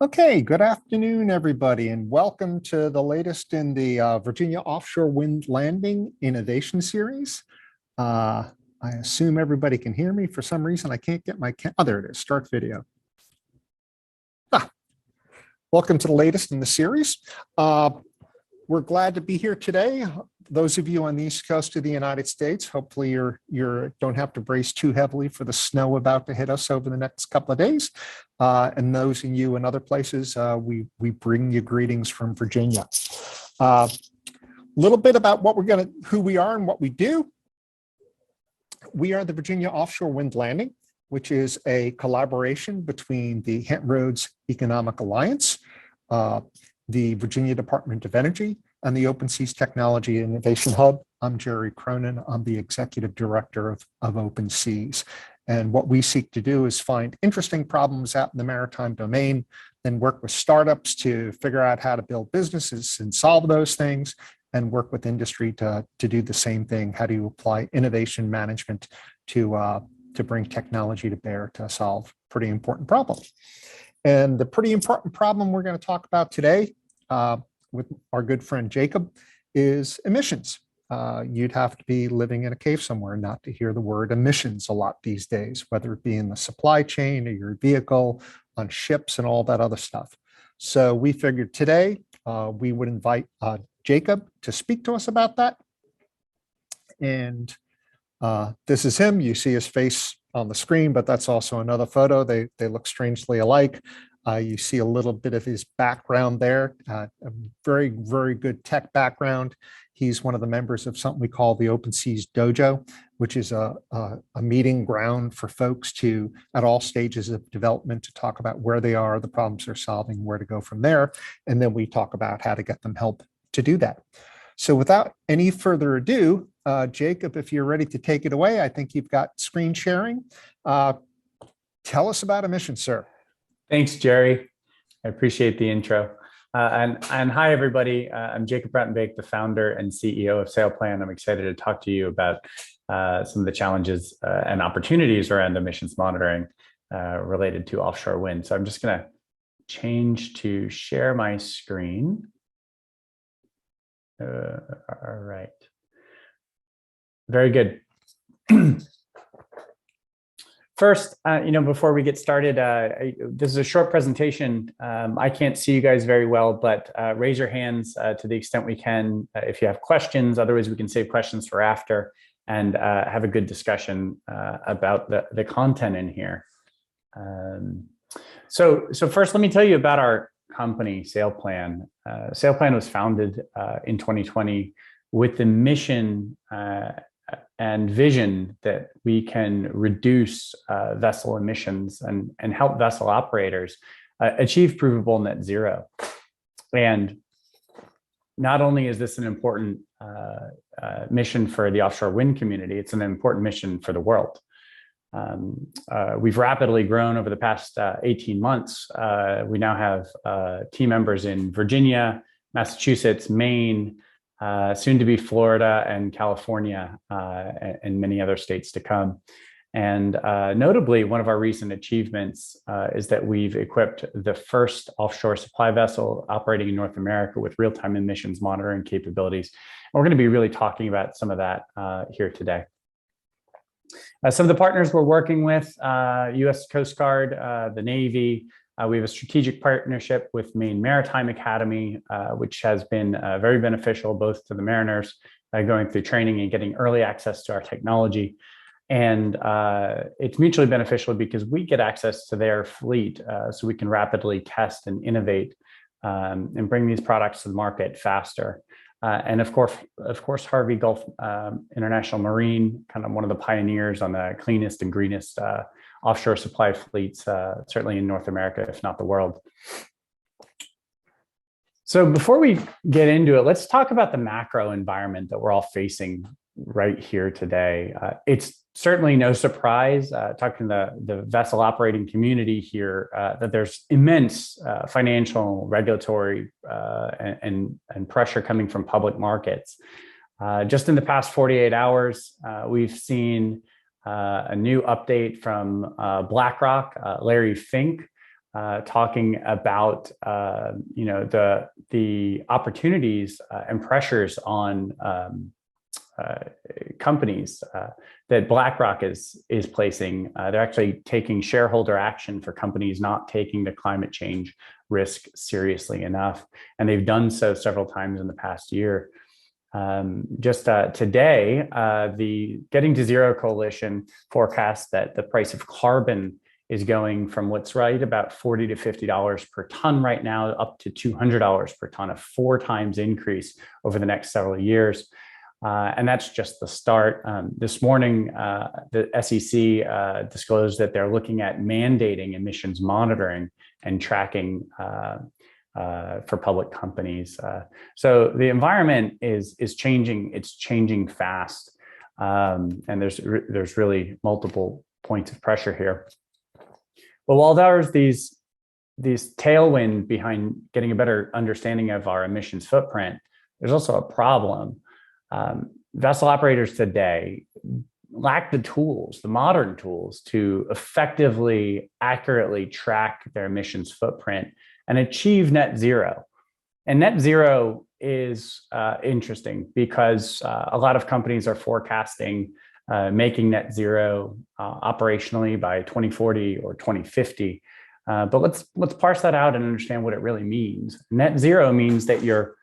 Okay, good afternoon, everybody, and welcome to the latest in the Virginia Offshore Wind Landing Innovation Series. I assume everybody can hear me. For some reason, I can't get my oh, there it is, start video. Welcome to the latest in the series. We're glad to be here today. Those of you on the East Coast of the United States, hopefully you don't have to brace too heavily for the snow about to hit us over the next couple of days. And those of you in other places, we bring you greetings from Virginia. A little bit about who we are and what we do. We are the Virginia Offshore Wind Landing, which is a collaboration between the Hampton Roads Economic Alliance, the Virginia Department of Energy, and the Open Seas Technology Innovation Hub. I'm Jerry Cronin. I'm the Executive Director of Open Seas. And what we seek to do is find interesting problems out in the maritime domain, then work with startups to figure out how to build businesses and solve those things, and work with industry to do the same thing. How do you apply innovation management to bring technology to bear to solve pretty important problems? And the pretty important problem we're going to talk about today with our good friend Jacob is emissions. You'd have to be living in a cave somewhere not to hear the word emissions a lot these days, whether it be in the supply chain or your vehicle, on ships and all that other stuff. So we figured today we would invite Jacob to speak to us about that. And this is him. You see his face on the screen, but that's also another photo. They look strangely alike. You see a little bit of his background there, a very, very good tech background. He's one of the members of something we call the Open Seas Dojo, which is a meeting ground for folks to, at all stages of development, to talk about where they are, the problems they're solving, where to go from there. And then we talk about how to get them help to do that. So without any further ado, Jacob, if you're ready to take it away, I think you've got screen sharing. Tell us about emissions, sir. Thanks, Jerry. I appreciate the intro. And hi, everybody. I'm Jacob Ruytenbeek, the founder and CEO of SailPlan. I'm excited to talk to you about some of the challenges and opportunities around emissions monitoring related to offshore wind. So I'm just going to change to share my screen. All right. Very good. First, before we get started, this is a short presentation. I can't see you guys very well, but raise your hands to the extent we can if you have questions. Otherwise, we can save questions for after and have a good discussion about the content in here. So first, let me tell you about our company, SailPlan. SailPlan was founded in 2020 with the mission and vision that we can reduce vessel emissions and help vessel operators achieve provable net zero. And not only is this an important mission for the offshore wind community, it's an important mission for the world. We've rapidly grown over the past 18 months. We now have team members in Virginia, Massachusetts, Maine, soon to be Florida and California, and many other states to come. And notably, one of our recent achievements is that we've equipped the first offshore supply vessel operating in North America with real-time emissions monitoring capabilities. And we're going to be really talking about some of that here today. Some of the partners we're working with, U.S. Coast Guard, the Navy. We have a strategic partnership with Maine Maritime Academy, which has been very beneficial both to the mariners going through training and getting early access to our technology. And it's mutually beneficial because we get access to their fleet so we can rapidly test and innovate and bring these products to the market faster. And of course, Harvey Gulf International Marine, kind of one of the pioneers on the cleanest and greenest offshore supply fleets, certainly in North America, if not the world. So before we get into it, let's talk about the macro environment that we're all facing right here today. It's certainly no surprise, talking to the vessel operating community here, that there's immense financial, regulatory, and pressure coming from public markets. Just in the past 48 hours, we've seen a new update from BlackRock, Larry Fink, talking about the opportunities and pressures on companies that BlackRock is placing. They're actually taking shareholder action for companies not taking the climate change risk seriously enough, and they've done so several times in the past year. Today, the Getting to Zero Coalition forecasts that the price of carbon is going from what's right about $40 to $50 per ton right now up to $200 per ton, a 4 times increase over the next several years. And that's just the start. This morning, the SEC disclosed that they're looking at mandating emissions monitoring and tracking for public companies. So the environment is changing. It's changing fast, and there's really multiple points of pressure here. But while there's these tailwind behind getting a better understanding of our emissions footprint, there's also a problem. Vessel operators today lack the tools, the modern tools, to effectively, accurately track their emissions footprint and achieve net zero. And net zero is interesting because a lot of companies are forecasting making net zero operationally by 2040 or 2050. But let's parse that out and understand what it really means. Net zero means that you're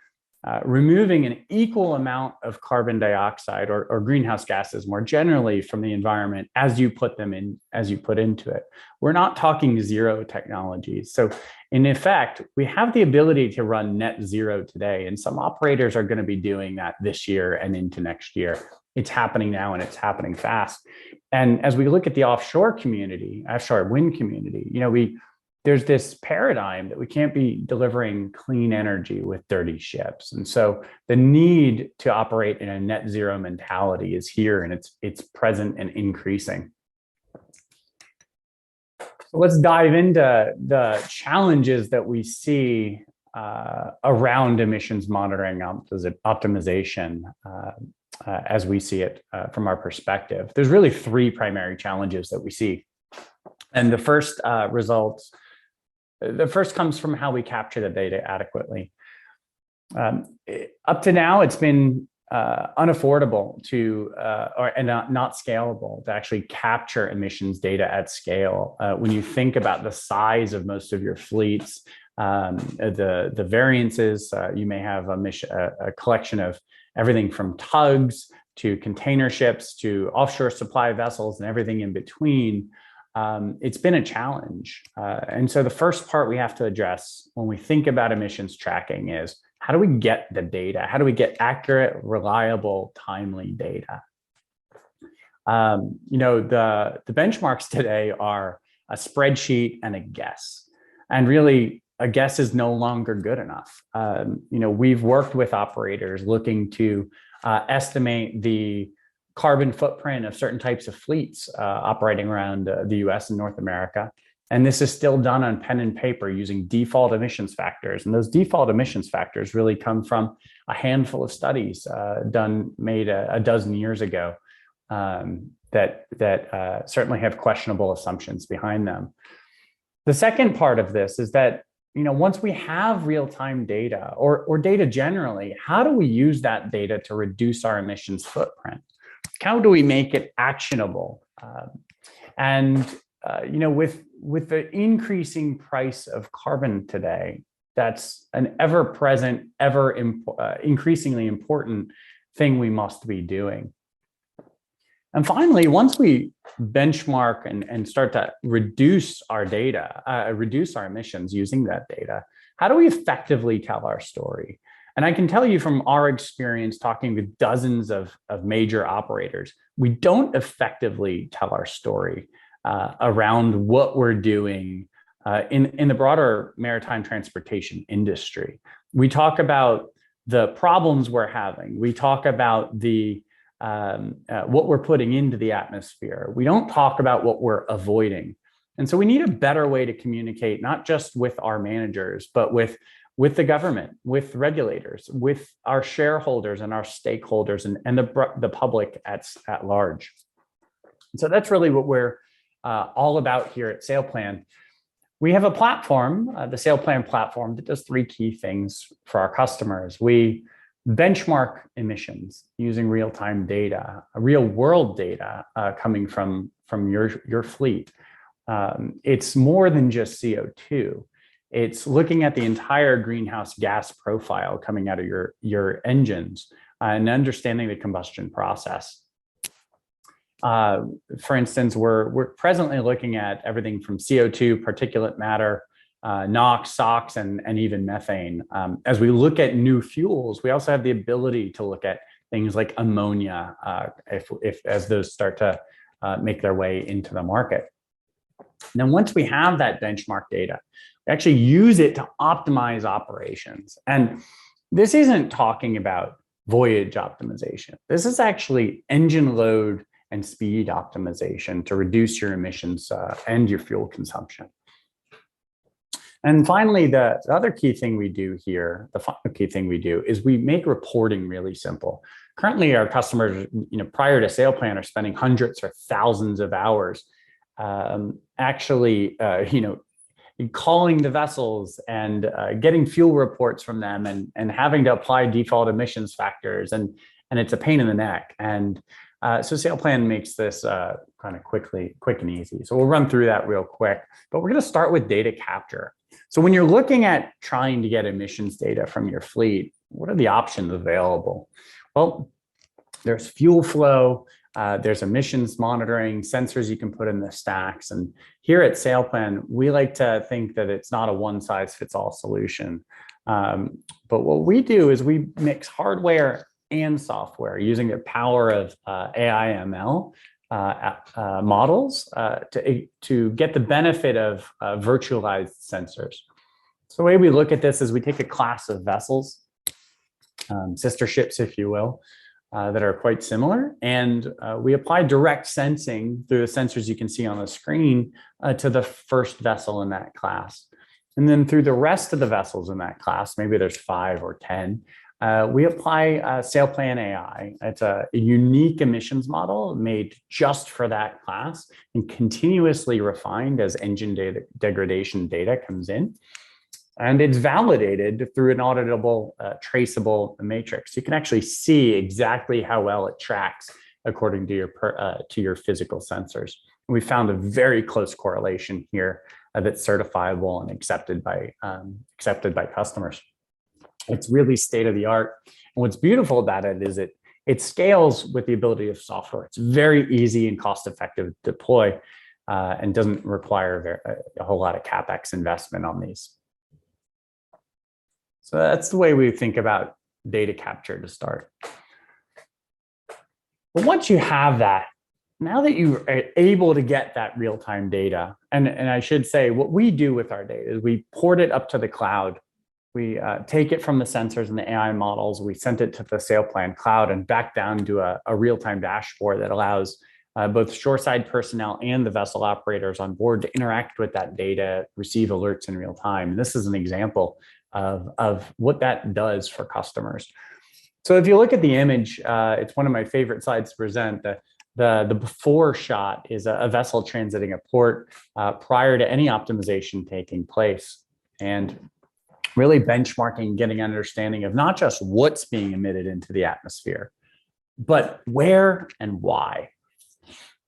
removing an equal amount of carbon dioxide or greenhouse gases more generally from the environment as you put into it. We're not talking zero technologies. So in effect, we have the ability to run net zero today, and some operators are going to be doing that this year and into next year. It's happening now, and it's happening fast. And as we look at the offshore wind community, there's this paradigm that we can't be delivering clean energy with dirty ships. And so the need to operate in a net zero mentality is here, and it's present and increasing. So let's dive into the challenges that we see around emissions monitoring optimization as we see it from our perspective. There's really 3 primary challenges that we see. And the first comes from how we capture the data adequately. Up to now, it's been unaffordable and not scalable to actually capture emissions data at scale. When you think about the size of most of your fleets, the variances, you may have a collection of everything from tugs to container ships to offshore supply vessels and everything in between. It's been a challenge. And so the first part we have to address when we think about emissions tracking is, how do we get the data? How do we get accurate, reliable, timely data? The benchmarks today are a spreadsheet and a guess. And really, a guess is no longer good enough. We've worked with operators looking to estimate the carbon footprint of certain types of fleets operating around the US and North America. And this is still done on pen and paper using default emissions factors. And those default emissions factors really come from a handful of studies made a dozen years ago that certainly have questionable assumptions behind them. The second part of this is that once we have real-time data or data generally, how do we use that data to reduce our emissions footprint? How do we make it actionable? With the increasing price of carbon today, that's an ever-present, increasingly important thing we must be doing. And finally, once we benchmark and start to reduce our emissions using that data, how do we effectively tell our story? And I can tell you from our experience talking with dozens of major operators, we don't effectively tell our story around what we're doing in the broader maritime transportation industry. We talk about the problems we're having. We talk about what we're putting into the atmosphere. We don't talk about what we're avoiding. And so we need a better way to communicate, not just with our managers, but with the government, with regulators, with our shareholders and our stakeholders and the public at large. So that's really what we're all about here at SailPlan. we have a platform, the SailPlan platform, that does three key things for our customers. We benchmark emissions using real-time data, real-world data coming from your fleet. It's more than just CO2. It's looking at the entire greenhouse gas profile coming out of your engines and understanding the combustion process. For instance, we're presently looking at everything from CO2, particulate matter, NOx, SOx, and even methane. As we look at new fuels, we also have the ability to look at things like ammonia, as those start to make their way into the market. Now, once we have that benchmark data, we actually use it to optimize operations. And this isn't talking about voyage optimization. This is actually engine load and speed optimization to reduce your emissions and your fuel consumption. And finally, the other key thing we do here, the final key thing we do, is we make reporting really simple. Currently, our customers, prior to SailPlan, are spending hundreds or thousands of hours calling the vessels and getting fuel reports from them and having to apply default emissions factors. And it's a pain in the neck. And so SailPlan makes this kind of quick and easy. So we'll run through that real quick, but we're going to start with data capture. So when you're looking at trying to get emissions data from your fleet, what are the options available? Well, there's fuel flow, there's emissions monitoring, sensors you can put in the stacks. And here at SailPlan, we like to think that it's not a one-size-fits-all solution. But what we do is we mix hardware and software using the power of AI ML models to get the benefit of virtualized sensors. So the way we look at this is we take a class of vessels, sister ships, if you will, that are quite similar, and we apply direct sensing through the sensors you can see on the screen to the first vessel in that class. And then through the rest of the vessels in that class, maybe there's 5 or 10, we apply SailPlan AI. It's a unique emissions model made just for that class and continuously refined as engine degradation data comes in. And it's validated through an auditable, traceable matrix. You can actually see exactly how well it tracks according to your physical sensors. And we found a very close correlation here that's certifiable and accepted by customers. It's really state of the art. And what's beautiful about it is it scales with the ability of software. It's very easy and cost effective to deploy and doesn't require a whole lot of CapEx investment on these. So that's the way we think about data capture to start. But once you have that, now that you are able to get that real-time data, and I should say what we do with our data is we port it up to the cloud. We take it from the sensors and the AI models, we sent it to the SailPlan cloud and back down to a real-time dashboard that allows both shoreside personnel and the vessel operators on board to interact with that data, receive alerts in real time. And this is an example of what that does for customers. So if you look at the image, it's one of my favorite slides to present. The before shot is a vessel transiting a port prior to any optimization taking place, and really benchmarking, getting an understanding of not just what's being emitted into the atmosphere, but where and why.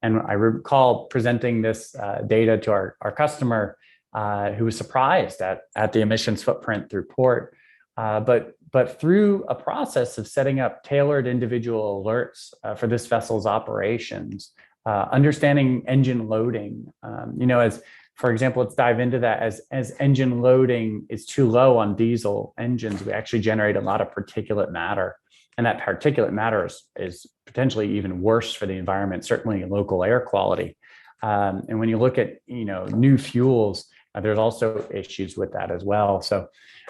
And I recall presenting this data to our customer who was surprised at the emissions footprint through port, but through a process of setting up tailored individual alerts for this vessel's operations, understanding engine loading, as for example, let's dive into that. As engine loading is too low on diesel engines, we actually generate a lot of particulate matter. And that particulate matter is potentially even worse for the environment, certainly local air quality. And when you look at new fuels, there's also issues with that as well. So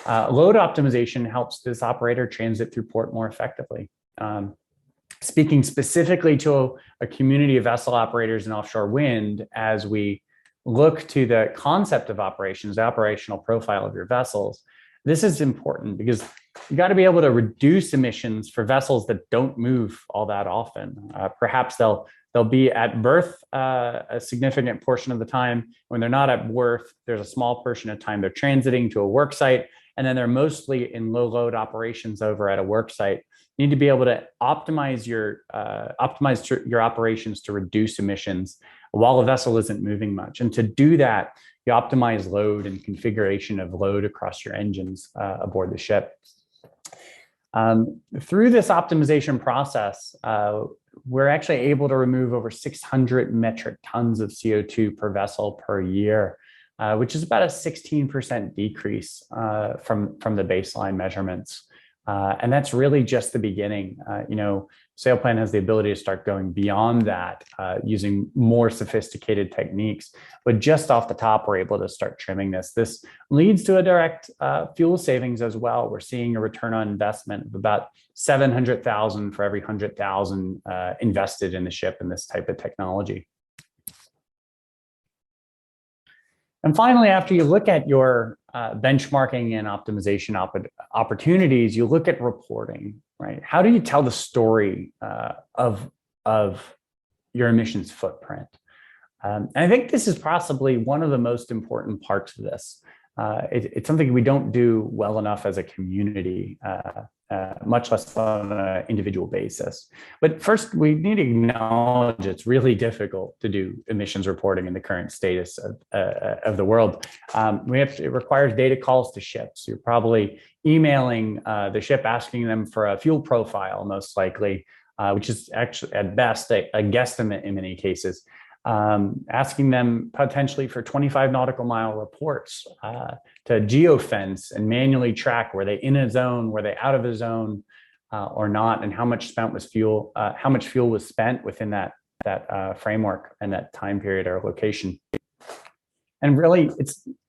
load optimization helps this operator transit through port more effectively. Speaking specifically to a community of vessel operators in offshore wind, as we look to the concept of operations, the operational profile of your vessels, this is important because you got to be able to reduce emissions for vessels that don't move all that often. Perhaps they'll They'll be at birth a significant portion of the time. When they're not at birth, there's a small portion of time they're transiting to a work site, and then they're mostly in low load operations over at a work site. You need to be able to optimize your operations to reduce emissions while a vessel isn't moving much. And to do that, you optimize load and configuration of load across your engines aboard the ship. Through this optimization process, we're actually able to remove over 600 metric tons of CO2 per vessel per year, which is about a 16% decrease from the baseline measurements. And that's really just the beginning. SailPlan has the ability to start going beyond that using more sophisticated techniques. But just off the top, we're able to start trimming this. This leads to a direct fuel savings as well. We're seeing a return on investment of about $700,000 for every 100,000 invested in the ship in this type of technology. And finally, after you look at your benchmarking and optimization opportunities, you look at reporting, right? How do you tell the story of your emissions footprint? And I think this is possibly one of the most important parts of this. It's something we don't do well enough as a community, much less on an individual basis. But first, we need to acknowledge it's really difficult to do emissions reporting in the current status of the world. It requires data calls to ships. You're probably emailing the ship, asking them for a fuel profile, most likely, which is actually at best a guesstimate in many cases. Asking them potentially for 25 nautical mile reports to geofence and manually track, were they in a zone, were they out of a zone or not, and how much fuel was spent within that framework and that time period or location. And really,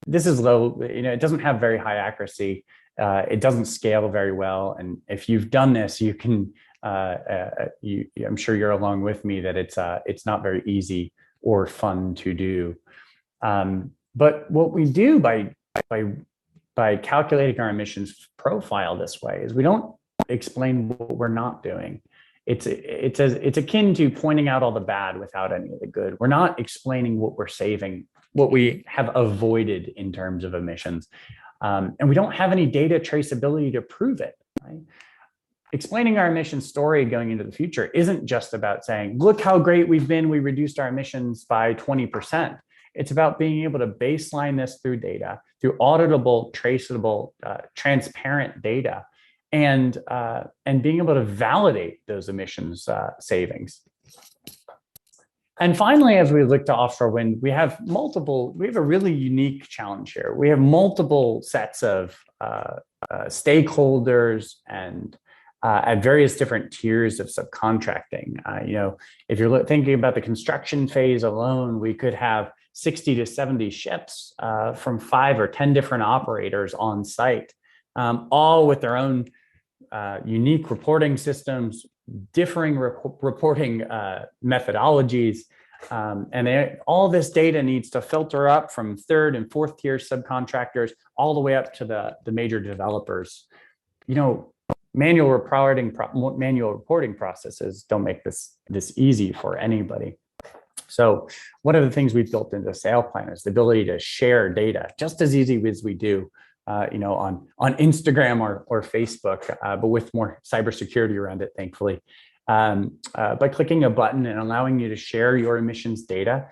this is low. It doesn't have very high accuracy. It doesn't scale very well. And if you've done this, you can. I'm sure you're along with me that it's not very easy or fun to do. But what we do by calculating our emissions profile this way is we don't explain what we're not doing. It's akin to pointing out all the bad without any of the good. We're not explaining what we're saving, what we have avoided in terms of emissions. And we don't have any data traceability to prove it, right? Explaining our emission story going into the future isn't just about saying, look how great we've been, we reduced our emissions by 20%. It's about being able to baseline this through data, through auditable, traceable, transparent data, and being able to validate those emissions savings. And finally, as we look to offshore wind, we have a really unique challenge here. We have multiple sets of stakeholders and at various different tiers of subcontracting. If you're thinking about the construction phase alone, we could have 60 to 70 ships from 5 or 10 different operators on site, all with their own unique reporting systems, differing reporting methodologies. And all this data needs to filter up from 3rd and 4th tier subcontractors all the way up to the major developers. Manual reporting processes don't make this easy for anybody. So one of the things we've built into SailPlan is the ability to share data just as easy as we do, on Instagram or Facebook, but with more cybersecurity around it, thankfully. By clicking a button and allowing you to share your emissions data,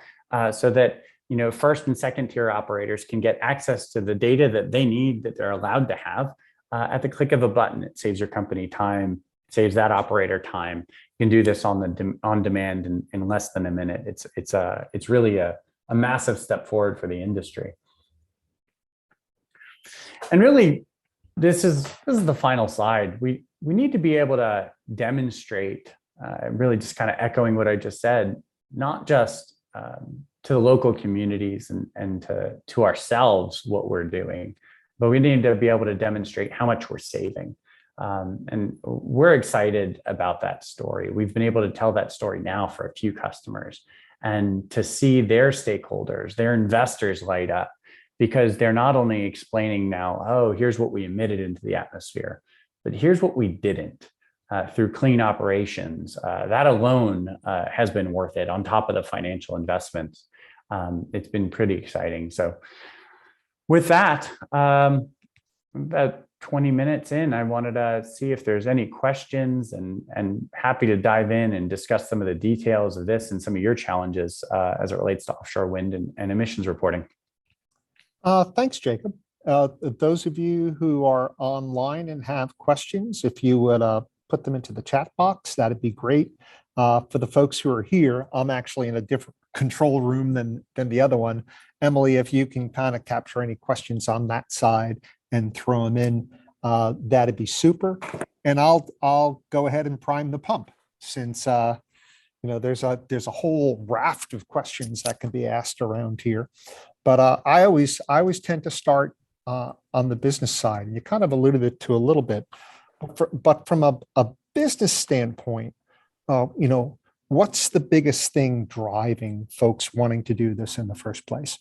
so that 1st and 2nd tier operators can get access to the data that they need, that they're allowed to have. At the click of a button. It saves your company time, saves that operator time. You can do this on demand in less than a minute. It's really a massive step forward for the industry. And really, this is the final slide. We need to be able to demonstrate, really just kind of echoing what I just said, not just to the local communities and to ourselves what we're doing, but we need to be able to demonstrate how much we're saving. And we're excited about that story. We've been able to tell that story now for a few customers, and to see their stakeholders, their investors light up, because they're not only explaining now, oh, here's what we emitted into the atmosphere, but here's what we didn't. through clean operations, that alone has been worth it on top of the financial investments. It's been pretty exciting. So with that, about 20 minutes in, I wanted to see if there's any questions, and happy to dive in and discuss some of the details of this and some of your challenges as it relates to offshore wind and emissions reporting. Thanks, Jacob. Those of you who are online and have questions, if you would put them into the chat box, that'd be great. For the folks who are here, I'm actually in a different control room than the other one. Emily, if you can kind of capture any questions on that side and throw them in, that'd be super. And I'll go ahead and prime the pump, since there's a whole raft of questions that can be asked around here. But I always tend to start on the business side, and you kind of alluded to a little bit. But from a business standpoint, what's the biggest thing driving folks wanting to do this in the first place?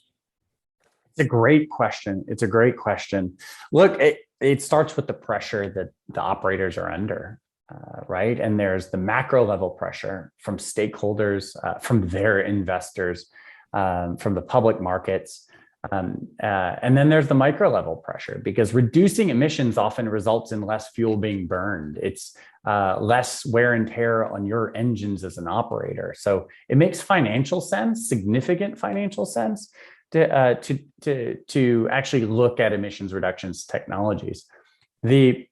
It's a great question. It's a great question. Look, it starts with the pressure that the operators are under, right? And there's the macro level pressure from stakeholders, from their investors, from the public markets. And then there's the micro level pressure, because reducing emissions often results in less fuel being burned. It's less wear and tear on your engines as an operator. So it makes financial sense, significant financial sense, to actually look at emissions reductions technologies. The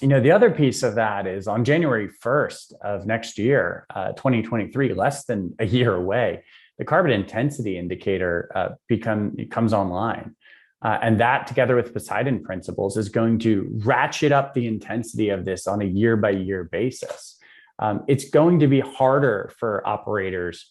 other piece of that is on January 1st of next year, 2023, less than a year away, the carbon intensity indicator comes online. And that, together with Poseidon principles, is going to ratchet up the intensity of this on a year-by-year basis. It's going to be harder for operators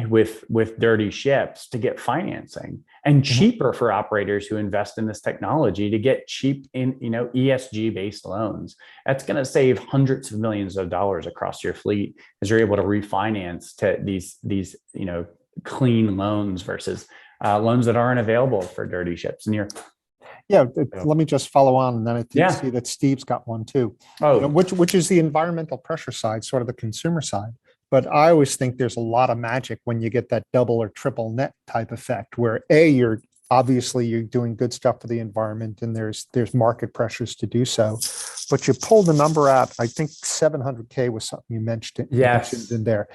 with dirty ships to get financing, and cheaper for operators who invest in this technology to get cheap ESG-based loans. That's going to save hundreds of millions of dollars across your fleet as you're able to refinance to these clean loans versus loans that aren't available for dirty ships. And let me just follow on, and then I see that Steve's got one too. Which is the environmental pressure side, sort of the consumer side. But I always think there's a lot of magic when you get that double or triple net type effect, where you're doing good stuff for the environment, and there's market pressures to do so. But you pull the number out, I think 700K was something you mentioned in there.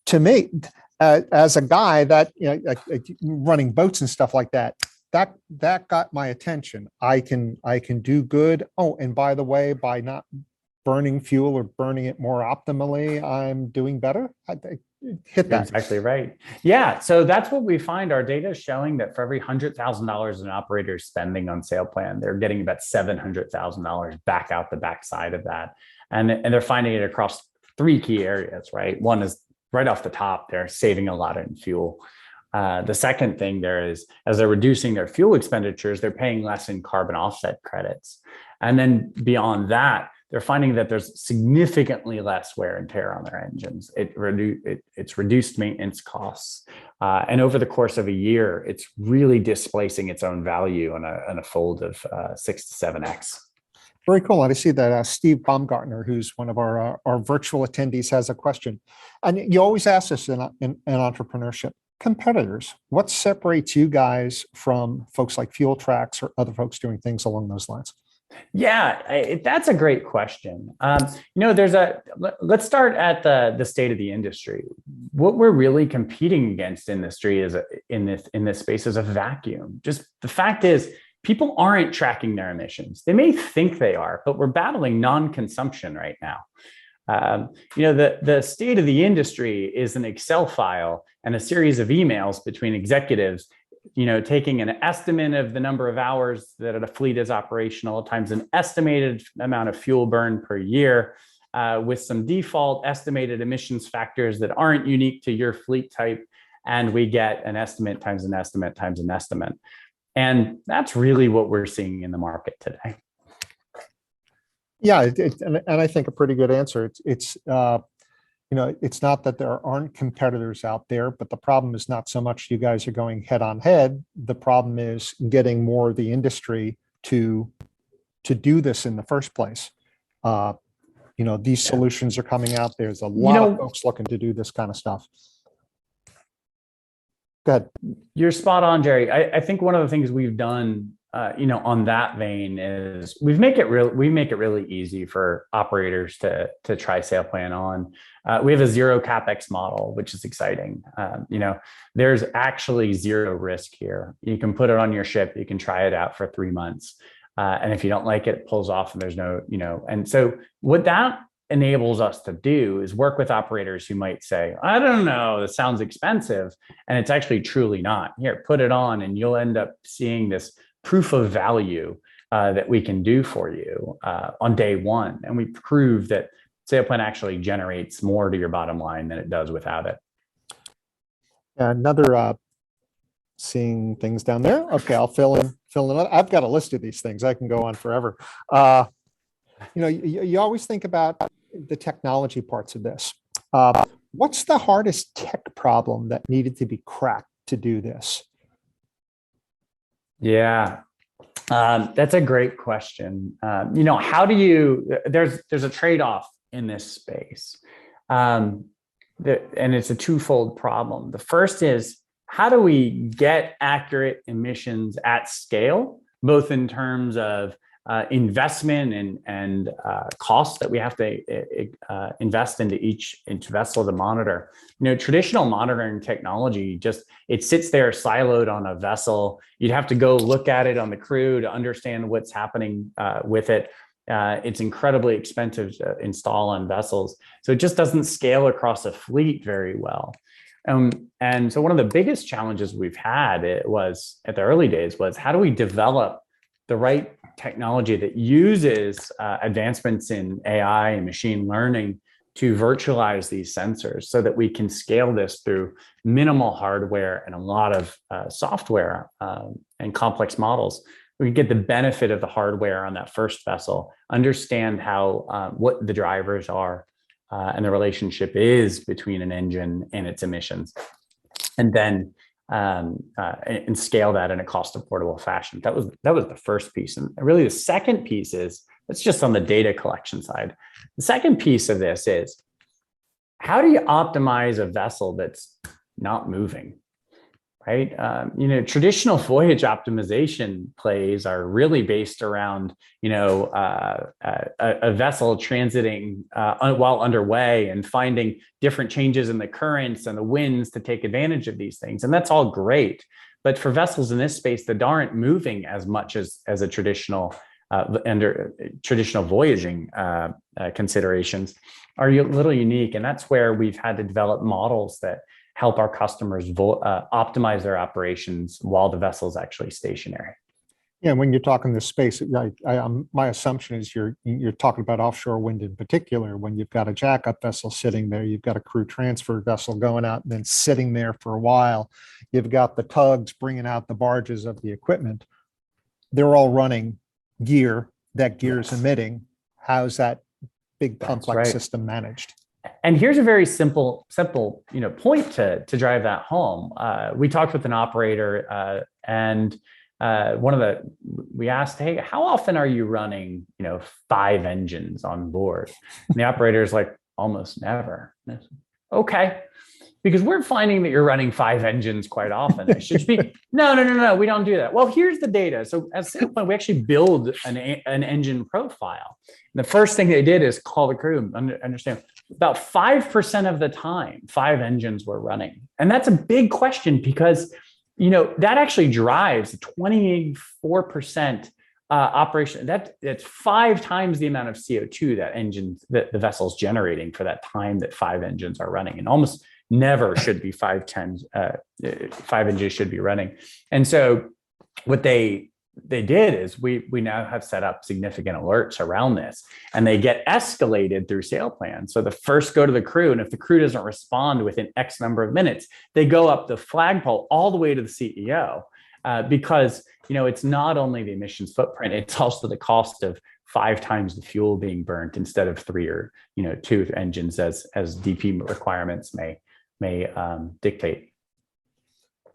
To me, as a guy that running boats and stuff like that got my attention. I can do good. Oh, and by the way, by not burning fuel or burning it more optimally, I'm doing better. I hit that. Exactly right. Yeah. So that's what we find. Our data is showing that for every $100,000 an operator is spending on SailPlan, they're getting about $700,000 back out the backside of that. And they're finding it across three key areas, right? One is right off the top, they're saving a lot in fuel. The second thing there is, as they're reducing their fuel expenditures, they're paying less in carbon offset credits. And then beyond that, they're finding that there's significantly less wear and tear on their engines. It's reduced maintenance costs. And over the course of a year, it's really displacing its own value on a fold of 6 to 7x. Very cool. And I see that Steve Baumgartner, who's one of our virtual attendees, has a question. And you always ask this in entrepreneurship. Competitors, what separates you guys from folks like Fuel Tracks or other folks doing things along those lines? Yeah, that's a great question. Let's start at the state of the industry. What we're really competing against industry is in this space is a vacuum. Just the fact is, people aren't tracking their emissions. They may think they are, but we're battling non-consumption right now. The state of the industry is an Excel file and a series of emails between executives, taking an estimate of the number of hours that a fleet is operational times an estimated amount of fuel burn per year, with some default estimated emissions factors that aren't unique to your fleet type. And we get an estimate times an estimate times an estimate. And that's really what we're seeing in the market today. Yeah, and I think a pretty good answer. It's not that there aren't competitors out there, but the problem is not so much you guys are going head on head. The problem is getting more of the industry to do this in the first place. these solutions are coming out. There's a You lot of know, folks looking to do this kind of stuff. Go ahead. you're spot on, Jerry. I think one of the things we've done, on that vein is we make it really easy for operators to try SailPlan on. We have a zero capex model, which is exciting. There's actually zero risk here. You can put it on your ship. You can try it out for 3 months, and if you don't like it, it pulls off, and there's no. And so what that enables us to do is work with operators who might say, I don't know, this sounds expensive. And it's actually truly not. Here, put it on, and you'll end up seeing this proof of value that we can do for you on day one. And we prove that SailPlan actually generates more to your bottom line than it does without it. Another seeing things down there. Okay, I'll fill in. I've got a list of these things. I can go on forever. You always think about the technology parts of this. What's the hardest tech problem that needed to be cracked to do this? Yeah, that's a great question. How do you? There's a trade-off in this space, and it's a twofold problem. The first is, how do we get accurate emissions at scale, both in terms of investment and costs that we have to invest into each vessel to monitor. Traditional monitoring technology it sits there siloed on a vessel. You'd have to go look at it on the crew to understand what's happening with it. It's incredibly expensive to install on vessels, so it just doesn't scale across a fleet very well. And so one of the biggest challenges we've had was at the early days was, how do we develop the right technology that uses advancements in AI and machine learning to virtualize these sensors so that we can scale this through minimal hardware and a lot of software and complex models. We can get the benefit of the hardware on that first vessel, understand how what the drivers are and the relationship is between an engine and its emissions, and then and scale that in a cost affordable fashion. That was the first piece. And really the second piece is, it's just on the data collection side. The second piece of this is, how do you optimize a vessel that's not moving, right? Traditional voyage optimization plays are really based around, a vessel transiting while underway and finding different changes in the currents and the winds to take advantage of these things. And that's all great. But for vessels in this space that aren't moving as much as a traditional under traditional voyaging considerations are a little unique. And that's where we've had to develop models that help our customers optimize their operations while the vessel is actually stationary. Yeah, when you're talking this space, my assumption is you're talking about offshore wind in particular. When you've got a jackup vessel sitting there, you've got a crew transfer vessel going out and then sitting there for a while. You've got the tugs bringing out the barges of the equipment. They're all running gear. That gear is emitting. How's that big complex system managed? And here's a very simple, point to drive that home. We talked with an operator, and we asked, hey, how often are you running, 5 engines on board? And the operator is like, almost never. Okay, because we're finding that you're running 5 engines quite often. It should be, no, we don't do that. Well, here's the data. So at SailPlan, we actually build an engine profile. And the first thing they did is call the crew, understand about 5% of the time, 5 engines were running. And that's a big question because, that actually drives 24% operation. That's 5 times the amount of CO2 that the vessel's generating for that time that 5 engines are running. And almost never should be 5 engines should be running. And so what they did is we now have set up significant alerts around this, and they get escalated through SailPlan. So the first go to the crew, and if the crew doesn't respond within X number of minutes, they go up the flagpole all the way to the CEO, because it's not only the emissions footprint, it's also the cost of 5 times the fuel being burnt instead of 3 or 2 engines as DP requirements may dictate.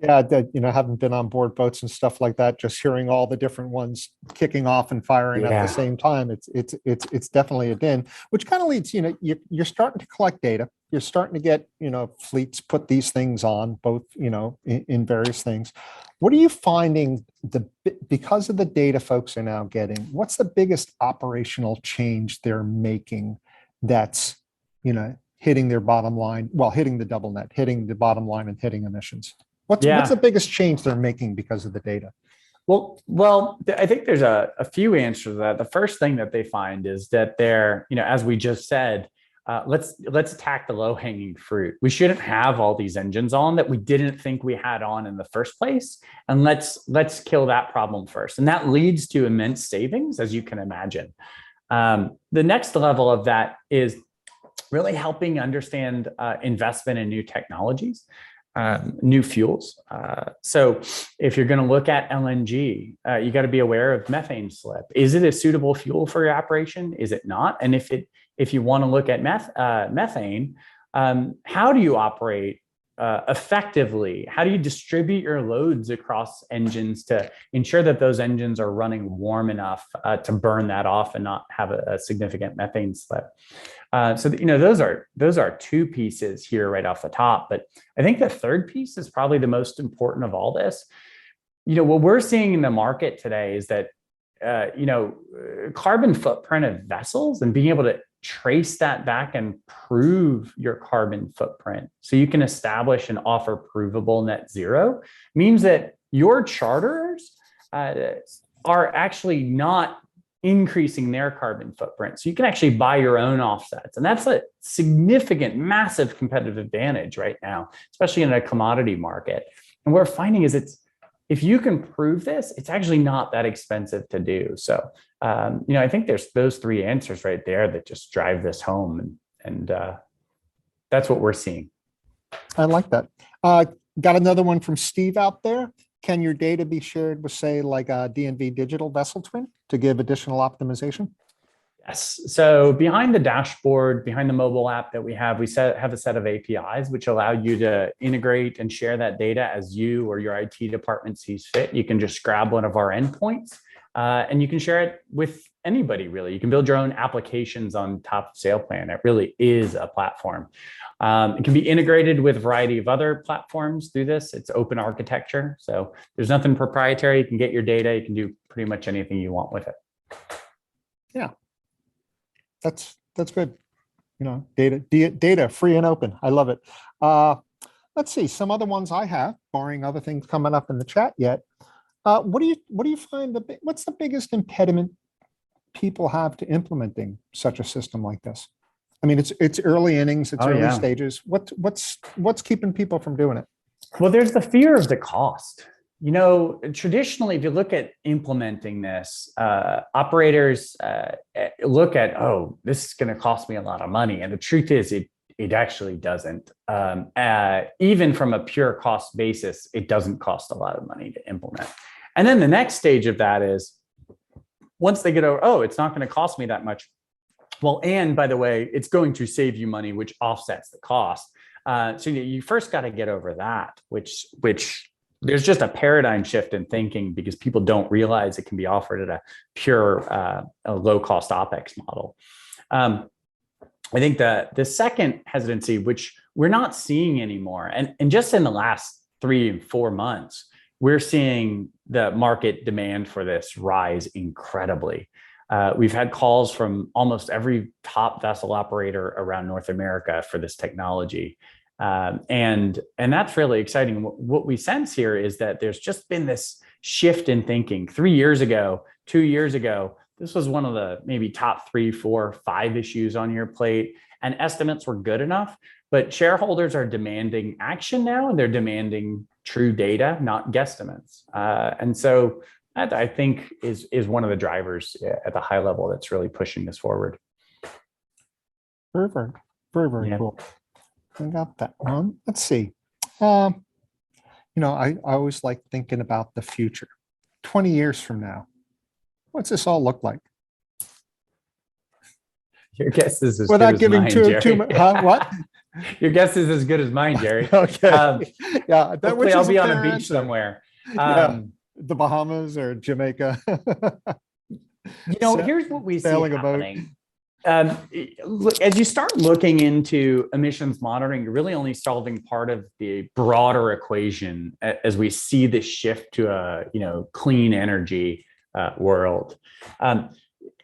Yeah, that, having been on board boats and stuff like that, just hearing all the different ones kicking off and firing at the Yeah. same time, it's definitely a din, which kind of leads, you're starting to collect data. You're starting to get, fleets put these things on both, in various things. What are you finding because of the data folks are now getting, what's the biggest operational change they're making that's, hitting their bottom line, well, hitting the double net, hitting the bottom line and hitting emissions? What's the Yeah. biggest change they're making because of the data? I think there's a few answers to that. The first thing that they find is that they're, as we just said, let's attack the low hanging fruit. We shouldn't have all these engines on that we didn't think we had on in the first place, and let's kill that problem first. And that leads to immense savings, as you can imagine. The next level of that is really helping understand investment in new technologies. New fuels. So if you're going to look at LNG, you got to be aware of methane slip. Is it a suitable fuel for your operation? Is it not? And if you want to look at methane, how do you operate effectively? How do you distribute your loads across engines to ensure that those engines are running warm enough to burn that off and not have a significant methane slip? Those are two pieces here right off the top. But I think the third piece is probably the most important of all this. What we're seeing in the market today is that carbon footprint of vessels and being able to trace that back and prove your carbon footprint so you can establish and offer provable net zero means that your charters are actually not increasing their carbon footprint. So you can actually buy your own offsets. And that's a significant, massive competitive advantage right now, especially in a commodity market. And what we're finding is if you can prove this, it's actually not that expensive to do. So, I think there's those three answers right there that just drive this home. And that's what we're seeing. I like that. Got another one from Steve out there. Can your data be shared with, say, like a DNV digital vessel twin to give additional optimization? Yes. So behind the dashboard, behind the mobile app that we have a set of APIs which allow you to integrate and share that data as you or your IT department sees fit. You can just grab one of our endpoints and you can share it with anybody, really. You can build your own applications on top of SailPlan. It really is a platform. It can be integrated with a variety of other platforms through this. It's open architecture. So there's nothing proprietary. You can get your data. You can do pretty much anything you want with it. Yeah, that's good. Data free and open. I love it. Let's see some other ones I have, barring other things coming up in the chat yet. What do you find what's the biggest impediment people have to implementing such a system like this? I mean, it's early innings, it's early stages. What's keeping people from doing it? Well, there's the fear of the cost. Traditionally, if you look at implementing this, operators look at, oh, this is going to cost me a lot of money. And the truth is, it actually doesn't. Even from a pure cost basis, it doesn't cost a lot of money to implement. And then the next stage of that is, once they get over, oh, it's not going to cost me that much. Well, and by the way, it's going to save you money, which offsets the cost. So you first got to get over that, which there's just a paradigm shift in thinking because people don't realize it can be offered at a pure, a low-cost OpEx model. I think the second hesitancy, which we're not seeing anymore, and just in the last 3 and 4 months, we're seeing the market demand for this rise incredibly. We've had calls from almost every top vessel operator around North America for this technology. And that's really exciting. What we sense here is that there's just been this shift in thinking. 3 years ago, 2 years ago, this was one of the maybe top 3, 4, 5 issues on your plate, and estimates were good enough. But shareholders are demanding action now, and they're demanding true data, not guesstimates. And so that, I think, is one of the drivers at the high level that's really pushing this forward. Very, very cool. I got that one. Let's see. I always like thinking about the future. 20 years from now, what's this all look like? Your guess is as Without good as giving mine, too Jerry. much. What? Your guess is as good as mine, Jerry. Okay. Yeah, that Hopefully which I'll is a be on a fair beach answer. somewhere. Yeah, Um, the Bahamas or Jamaica. Here's what we see Sailing a boat. happening. Look, as you start looking into emissions monitoring, you're really only solving part of the broader equation as we see this shift to a clean energy world. Um,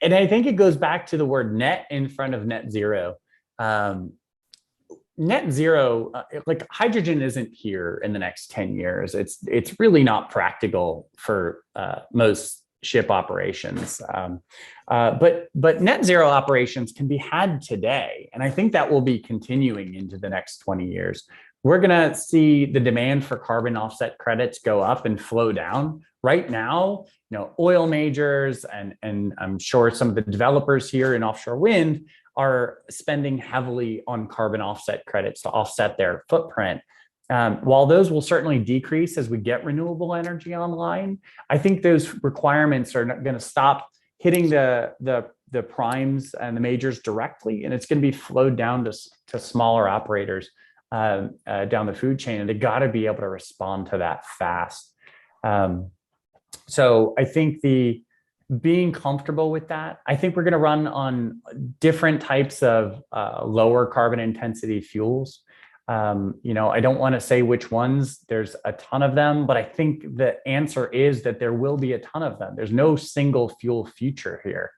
and I think it goes back to the word net in front of net zero. Um, Net zero, like hydrogen isn't here in the next 10 years. It's really not practical for most ship operations. But net zero operations can be had today. And I think that will be continuing into the next 20 years. We're going to see the demand for carbon offset credits go up and flow down. Right now, oil majors and I'm sure some of the developers here in offshore wind are spending heavily on carbon offset credits to offset their footprint. While those will certainly decrease as we get renewable energy online, I think those requirements are going to stop hitting the primes and the majors directly, and it's going to be flowed down to smaller operators down the food chain, and they got to be able to respond to that fast. So I think being comfortable with that, I think we're going to run on different types of lower carbon intensity fuels. I don't want to say which ones, there's a ton of them, but I think the answer is that there will be a ton of them. There's no single fuel future here.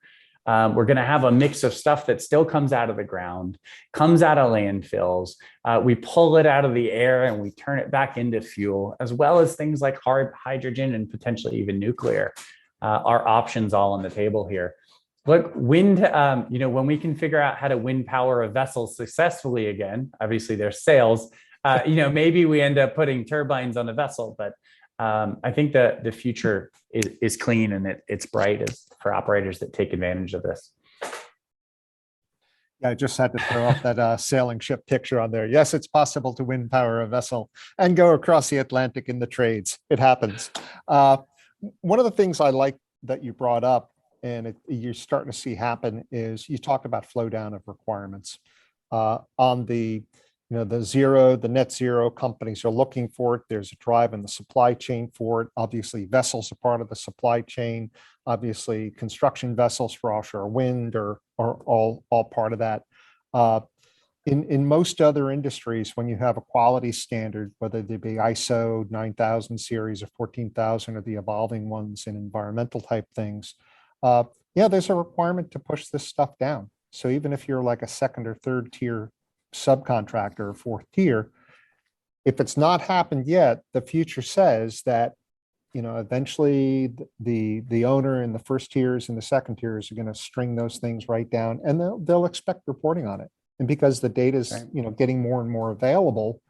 We're going to have a mix of stuff that still comes out of the ground, comes out of landfills. We pull it out of the air and we turn it back into fuel, as well as things like hard hydrogen and potentially even nuclear. Are options all on the table here. Look, wind, when we can figure out how to wind power a vessel successfully again, obviously there's sails, maybe we end up putting turbines on a vessel, but I think that the future is clean and it's bright for operators that take advantage of this. Yeah, I just had to throw up that sailing ship picture on there. Yes, it's possible to wind power a vessel and go across the Atlantic in the trades. It happens. One of the things I like that you brought up and you're starting to see happen is you talked about flow down of requirements on the net zero companies are looking for it. There's a drive in the supply chain for it. Obviously, vessels are part of the supply chain. Obviously, construction vessels for offshore wind are all part of that. In most other industries, when you have a quality standard, whether they be ISO 9000 series or 14,000 or the evolving ones in environmental type things, there's a requirement to push this stuff down. So even if you're like a second or third tier subcontractor or fourth tier, if it's not happened yet, the future says that eventually the owner in the first tiers and the second tiers are going to string those things right down, and they'll expect reporting on it. And because the data is getting more and more available,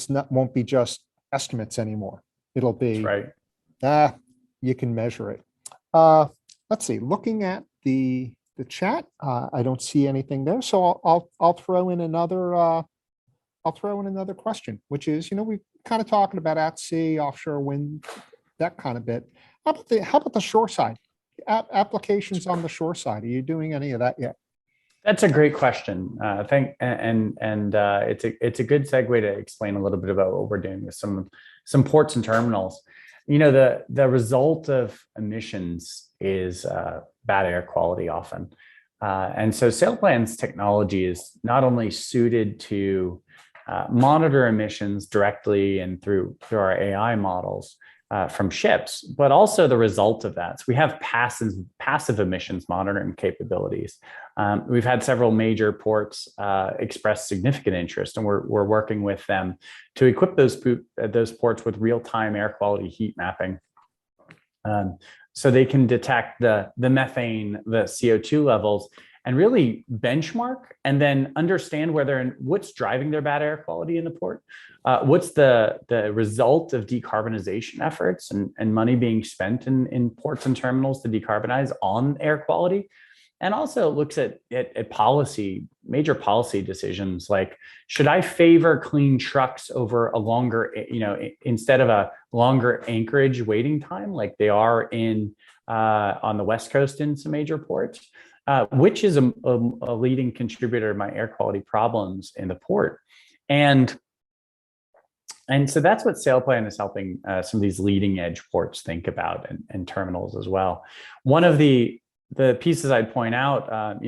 won't be just estimates anymore. It'll be you can measure it. Let's see. Looking at the chat, I don't see anything there, so I'll throw in another question, which is we're kind of talking about at sea, offshore wind, that kind of bit. How about the shore side? Applications on the shore side. Are you doing any of that yet? That's a great question. It's a good segue to explain a little bit about what we're doing with some ports and terminals. The result of emissions is bad air quality often, and so SailPlan's technology is not only suited to monitor emissions directly and through our AI models from ships, but also the result of that. So we have passive emissions monitoring capabilities. We've had several major ports express significant interest, and we're working with them to equip those ports with real-time air quality heat mapping, so they can detect the methane, the CO2 levels, and really benchmark and then understand what's driving their bad air quality in the port. What's the result of decarbonization efforts and money being spent in ports and terminals to decarbonize on air quality? And also looks at major policy decisions like, should I favor clean trucks over a longer, instead of a longer anchorage waiting time like they are on the West Coast in some major ports, which is a leading contributor to my air quality problems in the port. And so that's what SailPlan is helping some of these leading edge ports think about, and terminals as well. One of the pieces I'd point out,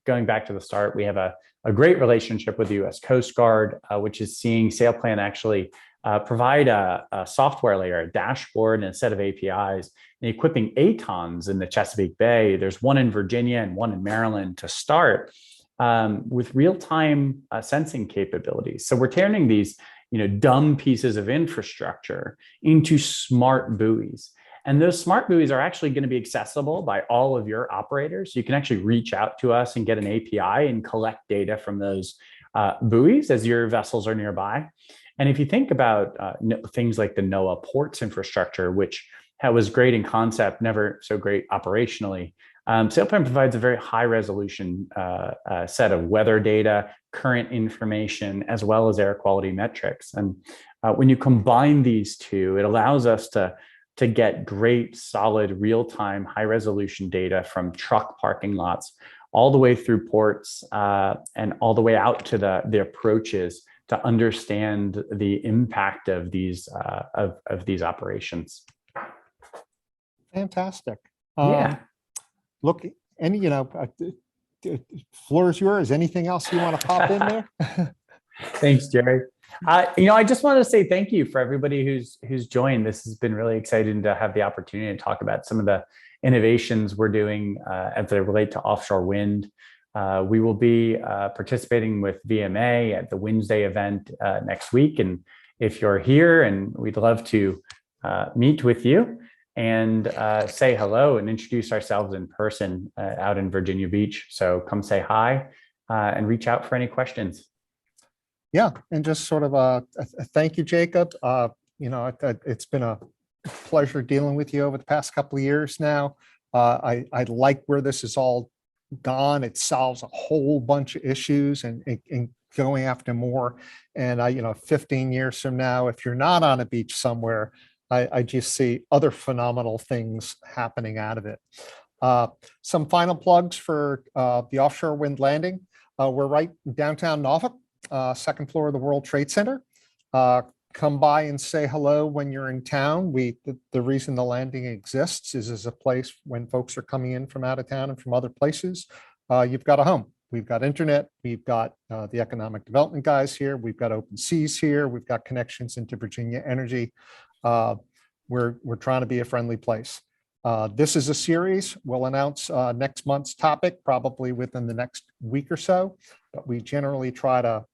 going back to the start, we have a great relationship with the U.S. Coast Guard, which is seeing SailPlan actually provide a software layer, a dashboard, and a set of APIs, and equipping ATONs in the Chesapeake Bay. There's one in Virginia and one in Maryland to start with real-time sensing capabilities. So we're turning these dumb pieces of infrastructure into smart buoys. And those smart buoys are actually going to be accessible by all of your operators. You can actually reach out to us and get an API and collect data from those buoys as your vessels are nearby. And if you think about things like the NOAA ports infrastructure, which was great in concept, never so great operationally, SailPlan provides a very high resolution set of weather data, current information, as well as air quality metrics. And when you combine these two, it allows us to get great, solid, real-time, high-resolution data from truck parking lots all the way through ports and all the way out to the approaches to understand the impact of these operations. Fantastic. Yeah. Look, floor is yours. Anything else you want to pop in there? Thanks, Jerry. I just want to say thank you for everybody who's joined. This has been really exciting to have the opportunity to talk about some of the innovations we're doing as they relate to offshore wind. We will be participating with VMA at the Wednesday event next week. And if you're here, and we'd love to meet with you and say hello and introduce ourselves in person out in Virginia Beach. So come say hi and reach out for any questions. Yeah, and just sort of a thank you, Jacob. It's been a pleasure dealing with you over the past couple of years now. I like where this is all gone. It solves a whole bunch of issues and going after more. And 15 years from now, if you're not on a beach somewhere, I just see other phenomenal things happening out of it. Some final plugs for the offshore wind landing. We're right in downtown Norfolk, second floor of the World Trade Center. Come by and say hello when you're in town. The reason the landing exists is as a place when folks are coming in from out of town and from other places. You've got a home. We've got internet. We've got the economic development guys here. We've got open seas here. We've got connections into Virginia Energy. We're trying to be a friendly place. This is a series. We'll announce next month's topic probably within the next week or so, but we generally try to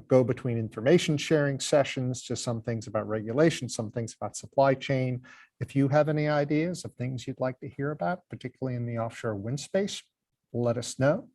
go between information sharing sessions to some things about regulation, some things about supply chain. If you have any ideas of things you'd like to hear about, particularly in the offshore wind space, let us know.